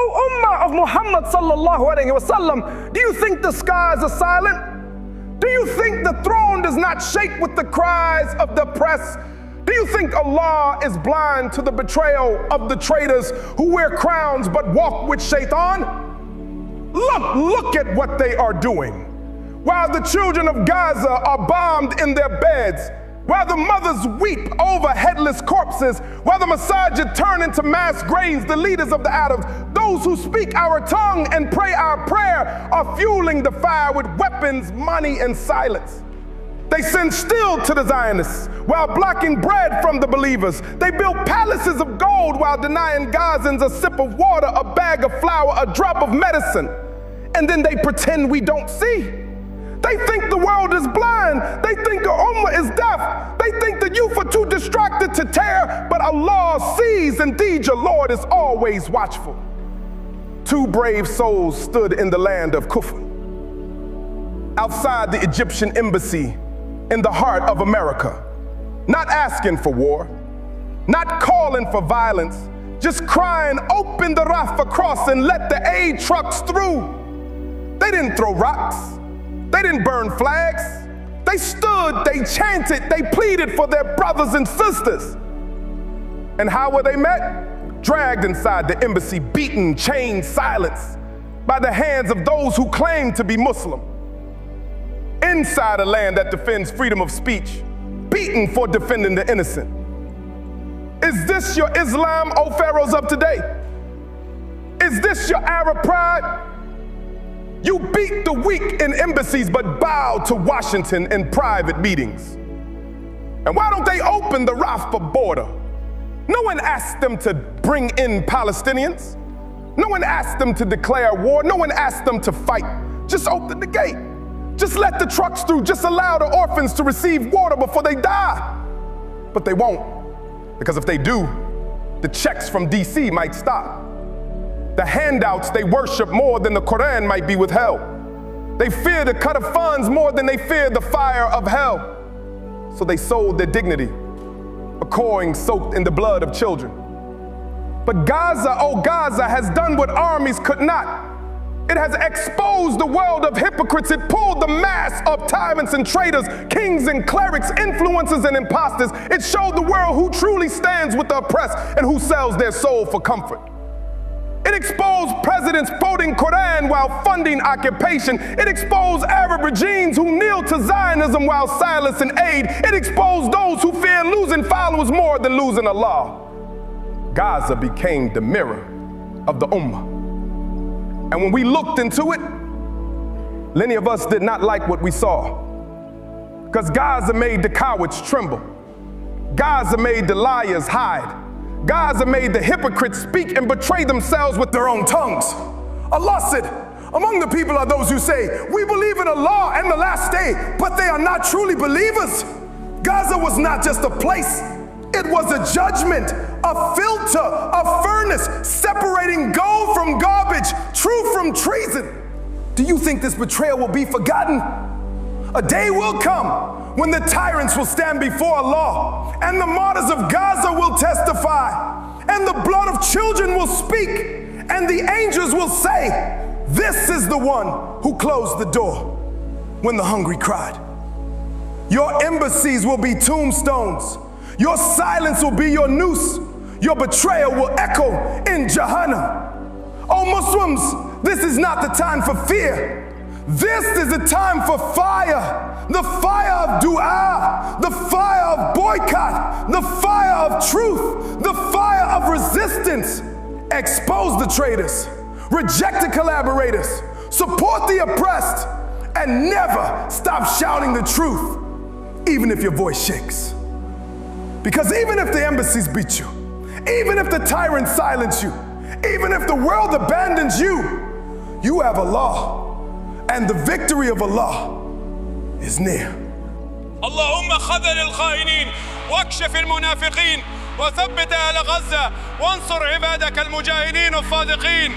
O Ummah of Muhammad sallallahu alayhi wasallam, do you think the skies are silent? Do you think the throne does not shake with the cries of the oppressed? Do you think Allah is blind to the betrayal of the traitors who wear crowns but walk with shaitan? Look at what they are doing. While the children of Gaza are bombed in their beds, while the mothers weep over headless corpses, while the masajid turn into mass graves, the leaders of the Arabs, those who speak our tongue and pray our prayer, are fueling the fire with weapons, money, and silence. They send steel to the Zionists while blocking bread from the believers. They build palaces of gold while denying Gazans a sip of water, a bag of flour, a drop of medicine. And then they pretend we don't see. They think the world is blind. They think the Ummah is deaf. They think the youth are too distracted to tear, but Allah sees. Indeed, your Lord is always watchful. Two brave souls stood in the land of Kufr, outside the Egyptian embassy in the heart of America, not asking for war, not calling for violence, just crying, open the Rafah cross and let the aid trucks through. They didn't throw rocks. They didn't burn flags. They stood, they chanted, they pleaded for their brothers and sisters. And how were they met? Dragged inside the embassy, beaten, chained, silenced by the hands of those who claim to be Muslim. Inside a land that defends freedom of speech, beaten for defending the innocent. Is this your Islam, O pharaohs of today? Is this your Arab pride? You beat the weak in embassies but bow to Washington in private meetings. And why don't they open the Rafah border? No one asked them to bring in Palestinians. No one asked them to declare war. No one asked them to fight. Just open the gate. Just let the trucks through. Just allow the orphans to receive water before they die. But they won't, because if they do, the checks from DC might stop. The handouts they worship more than the Quran might be withheld. They fear the cut of funds more than they fear the fire of hell. So they sold their dignity, a coin soaked in the blood of children. But Gaza, oh Gaza, has done what armies could not. It has exposed the world of hypocrites. It pulled the mass of tyrants and traitors, kings and clerics, influencers and imposters. It showed the world who truly stands with the oppressed and who sells their soul for comfort. It exposed presidents quoting Quran while funding occupation. It exposed Arab regimes who kneel to Zionism while silencing aid. It exposed those who fear losing followers more than losing Allah. Gaza became the mirror of the Ummah. And when we looked into it, many of us did not like what we saw. Because Gaza made the cowards tremble. Gaza made the liars hide. Gaza made the hypocrites speak and betray themselves with their own tongues. Allah said, among the people are those who say, we believe in Allah and the last day, but they are not truly believers. Gaza was not just a place, it was a judgment, a filter, a furnace, separating gold from garbage, truth from treason. Do you think this betrayal will be forgotten? A day will come when the tyrants will stand before Allah, and the martyrs of Gaza will testify, and the blood of children will speak, and the angels will say, this is the one who closed the door when the hungry cried. Your embassies will be tombstones. Your silence will be your noose. Your betrayal will echo in Jahannam. Oh Muslims, this is not the time for fear. This is the time for fire, the fire of dua, the fire of boycott, the fire of truth, the fire of resistance. Expose the traitors, reject the collaborators, support the oppressed, and never stop shouting the truth, even if your voice shakes. Because even if the embassies beat you, even if the tyrants silence you, even if the world abandons you, you have Allah. And the victory of Allah is near. اللهم خذل الخائنين واكشف المنافقين وثبت أهل غزة وانصر عبادك المجاهدين الصادقين.